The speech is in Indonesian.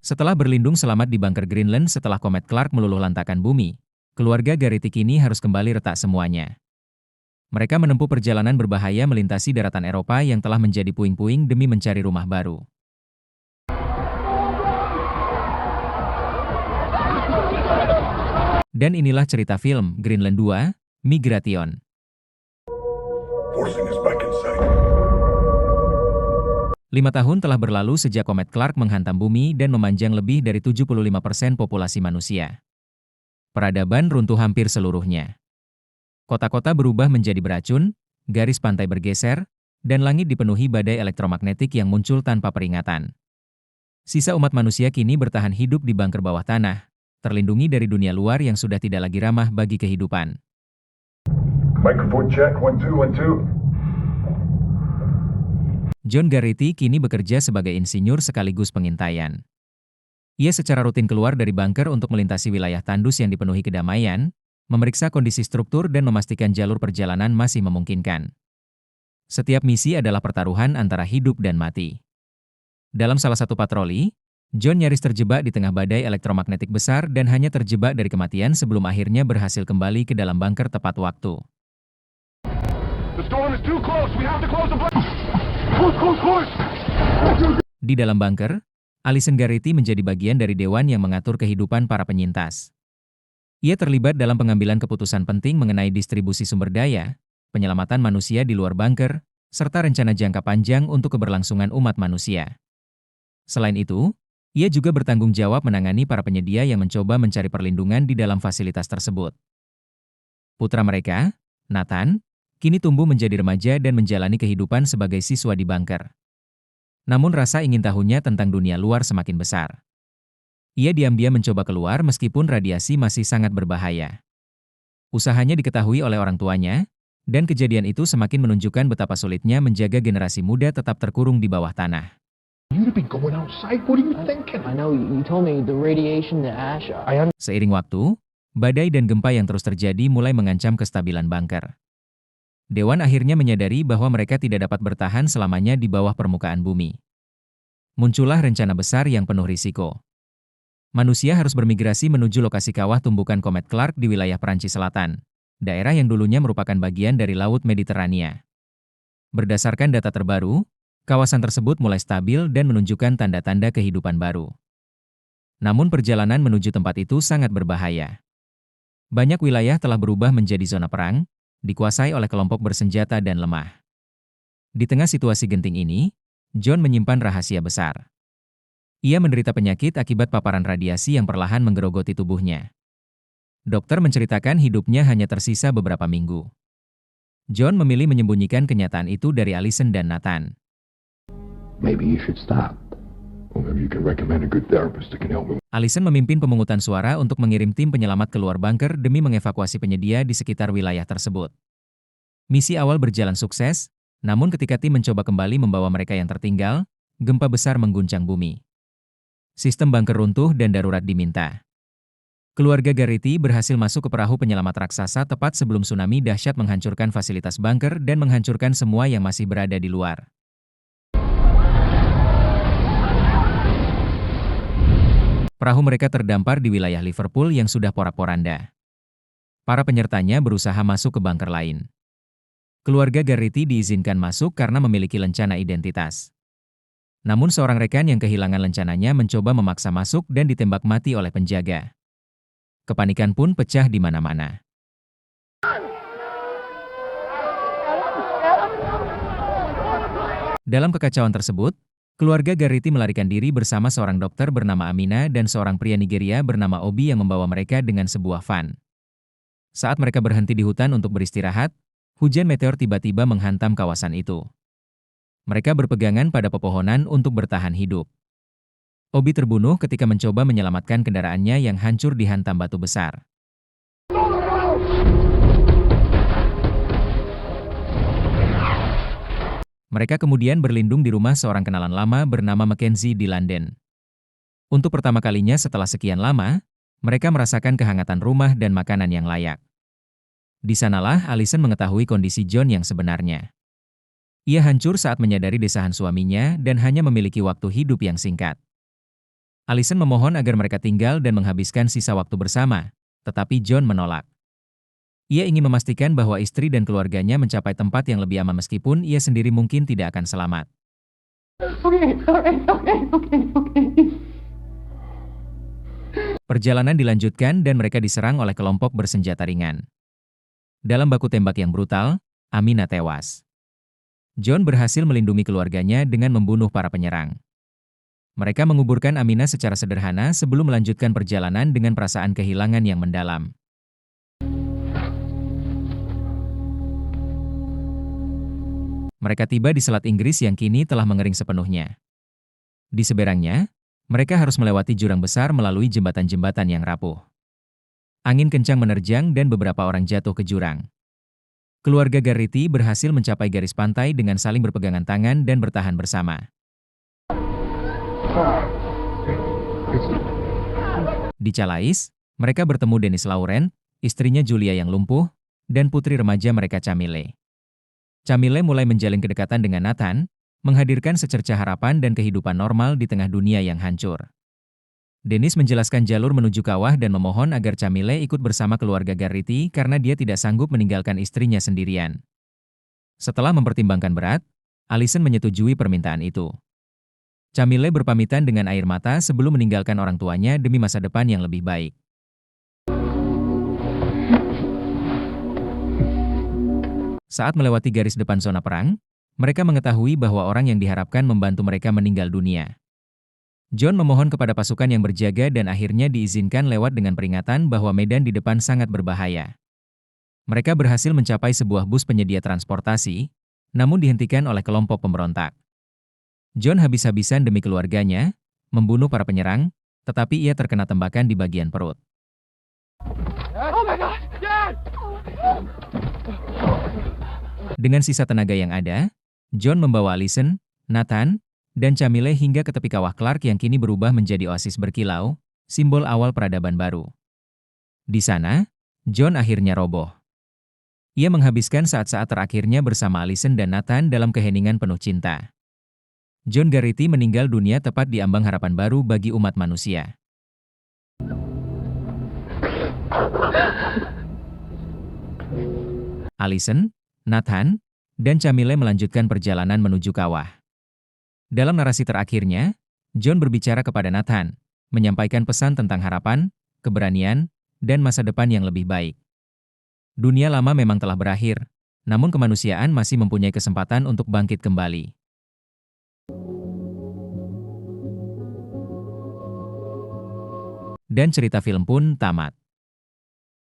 Setelah berlindung selamat di bunker Greenland setelah komet Clark meluluhlantakkan bumi, keluarga Garrity kini harus kembali retak semuanya. Mereka menempuh perjalanan berbahaya melintasi daratan Eropa yang telah menjadi puing-puing demi mencari rumah baru. Dan inilah cerita film Greenland 2, Migration. Forcing us back inside. 5 tahun telah berlalu sejak komet Clark menghantam bumi dan memanjang lebih dari 75% populasi manusia. Peradaban runtuh hampir seluruhnya. Kota-kota berubah menjadi beracun, garis pantai bergeser, dan langit dipenuhi badai elektromagnetik yang muncul tanpa peringatan. Sisa umat manusia kini bertahan hidup di bunker bawah tanah, terlindungi dari dunia luar yang sudah tidak lagi ramah bagi kehidupan. Microphone check, 1 2 1 2. John Garrity kini bekerja sebagai insinyur sekaligus pengintaian. Ia secara rutin keluar dari bunker untuk melintasi wilayah tandus yang dipenuhi kedamaian, memeriksa kondisi struktur dan memastikan jalur perjalanan masih memungkinkan. Setiap misi adalah pertaruhan antara hidup dan mati. Dalam salah satu patroli, John nyaris terjebak di tengah badai elektromagnetik besar dan hanya terjebak dari kematian sebelum akhirnya berhasil kembali ke dalam bunker tepat waktu. The storm is too close. We have to close the bunker. Close. Di dalam bunker, Allison Garrity menjadi bagian dari dewan yang mengatur kehidupan para penyintas. Ia terlibat dalam pengambilan keputusan penting mengenai distribusi sumber daya, penyelamatan manusia di luar bunker, serta rencana jangka panjang untuk keberlangsungan umat manusia. Selain itu, ia juga bertanggung jawab menangani para penyedia yang mencoba mencari perlindungan di dalam fasilitas tersebut. Putra mereka, Nathan, kini tumbuh menjadi remaja dan menjalani kehidupan sebagai siswa di bunker. Namun rasa ingin tahunya tentang dunia luar semakin besar. Ia diam-diam mencoba keluar meskipun radiasi masih sangat berbahaya. Usahanya diketahui oleh orang tuanya, dan kejadian itu semakin menunjukkan betapa sulitnya menjaga generasi muda tetap terkurung di bawah tanah. You'd be going outside. What are you thinking? I know you told me the radiation, the ash. Seiring waktu, badai dan gempa yang terus terjadi mulai mengancam kestabilan bunker. Dewan akhirnya menyadari bahwa mereka tidak dapat bertahan selamanya di bawah permukaan bumi. Muncullah rencana besar yang penuh risiko. Manusia harus bermigrasi menuju lokasi kawah tumbukan komet Clark di wilayah Perancis Selatan, daerah yang dulunya merupakan bagian dari Laut Mediterania. Berdasarkan data terbaru, kawasan tersebut mulai stabil dan menunjukkan tanda-tanda kehidupan baru. Namun perjalanan menuju tempat itu sangat berbahaya. Banyak wilayah telah berubah menjadi zona perang, dikuasai oleh kelompok bersenjata dan lemah. Di tengah situasi genting ini, John menyimpan rahasia besar. Ia menderita penyakit akibat paparan radiasi yang perlahan menggerogoti tubuhnya. Dokter menceritakan hidupnya hanya tersisa beberapa minggu. John memilih menyembunyikan kenyataan itu dari Allison dan Nathan. Maybe you should stop. Or maybe you can recommend a good therapist that can help me. Allison memimpin pemungutan suara untuk mengirim tim penyelamat keluar bunker demi mengevakuasi penyedia di sekitar wilayah tersebut. Misi awal berjalan sukses, namun ketika tim mencoba kembali membawa mereka yang tertinggal, gempa besar mengguncang bumi. Sistem bunker runtuh dan darurat diminta. Keluarga Garrity berhasil masuk ke perahu penyelamat raksasa tepat sebelum tsunami dahsyat menghancurkan fasilitas bunker dan menghancurkan semua yang masih berada di luar. Perahu mereka terdampar di wilayah Liverpool yang sudah porak-poranda. Para penyertanya berusaha masuk ke bunker lain. Keluarga Garrity diizinkan masuk karena memiliki lencana identitas. Namun seorang rekan yang kehilangan lencananya mencoba memaksa masuk dan ditembak mati oleh penjaga. Kepanikan pun pecah di mana-mana. Dalam kekacauan tersebut, keluarga Garrity melarikan diri bersama seorang dokter bernama Amina dan seorang pria Nigeria bernama Obi yang membawa mereka dengan sebuah van. Saat mereka berhenti di hutan untuk beristirahat, hujan meteor tiba-tiba menghantam kawasan itu. Mereka berpegangan pada pepohonan untuk bertahan hidup. Obi terbunuh ketika mencoba menyelamatkan kendaraannya yang hancur dihantam batu besar. Mereka kemudian berlindung di rumah seorang kenalan lama bernama Mackenzie di London. Untuk pertama kalinya setelah sekian lama, mereka merasakan kehangatan rumah dan makanan yang layak. Di sanalah Allison mengetahui kondisi John yang sebenarnya. Ia hancur saat menyadari desahan suaminya dan hanya memiliki waktu hidup yang singkat. Allison memohon agar mereka tinggal dan menghabiskan sisa waktu bersama, tetapi John menolak. Ia ingin memastikan bahwa istri dan keluarganya mencapai tempat yang lebih aman meskipun ia sendiri mungkin tidak akan selamat. Okay. Perjalanan dilanjutkan dan mereka diserang oleh kelompok bersenjata ringan. Dalam baku tembak yang brutal, Amina tewas. John berhasil melindungi keluarganya dengan membunuh para penyerang. Mereka menguburkan Amina secara sederhana sebelum melanjutkan perjalanan dengan perasaan kehilangan yang mendalam. Mereka tiba di Selat Inggris yang kini telah mengering sepenuhnya. Di seberangnya, mereka harus melewati jurang besar melalui jembatan-jembatan yang rapuh. Angin kencang menerjang dan beberapa orang jatuh ke jurang. Keluarga Garrity berhasil mencapai garis pantai dengan saling berpegangan tangan dan bertahan bersama. Di Calais, mereka bertemu Dennis Laurent, istrinya Julia yang lumpuh, dan putri remaja mereka Camille. Camille mulai menjalin kedekatan dengan Nathan, menghadirkan secercah harapan dan kehidupan normal di tengah dunia yang hancur. Dennis menjelaskan jalur menuju kawah dan memohon agar Camille ikut bersama keluarga Garrity karena dia tidak sanggup meninggalkan istrinya sendirian. Setelah mempertimbangkan berat, Allison menyetujui permintaan itu. Camille berpamitan dengan air mata sebelum meninggalkan orang tuanya demi masa depan yang lebih baik. Saat melewati garis depan zona perang, mereka mengetahui bahwa orang yang diharapkan membantu mereka meninggal dunia. John memohon kepada pasukan yang berjaga dan akhirnya diizinkan lewat dengan peringatan bahwa medan di depan sangat berbahaya. Mereka berhasil mencapai sebuah bus penyedia transportasi, namun dihentikan oleh kelompok pemberontak. John habis-habisan demi keluarganya, membunuh para penyerang, tetapi ia terkena tembakan di bagian perut. Oh my God! Dad! Dengan sisa tenaga yang ada, John membawa Allison, Nathan, dan Camille hingga ke tepi kawah Clark yang kini berubah menjadi oasis berkilau, simbol awal peradaban baru. Di sana, John akhirnya roboh. Ia menghabiskan saat-saat terakhirnya bersama Allison dan Nathan dalam keheningan penuh cinta. John Garrity meninggal dunia tepat di ambang harapan baru bagi umat manusia. Allison, Nathan, dan Camille melanjutkan perjalanan menuju kawah. Dalam narasi terakhirnya, John berbicara kepada Nathan, menyampaikan pesan tentang harapan, keberanian, dan masa depan yang lebih baik. Dunia lama memang telah berakhir, namun kemanusiaan masih mempunyai kesempatan untuk bangkit kembali. Dan cerita film pun tamat.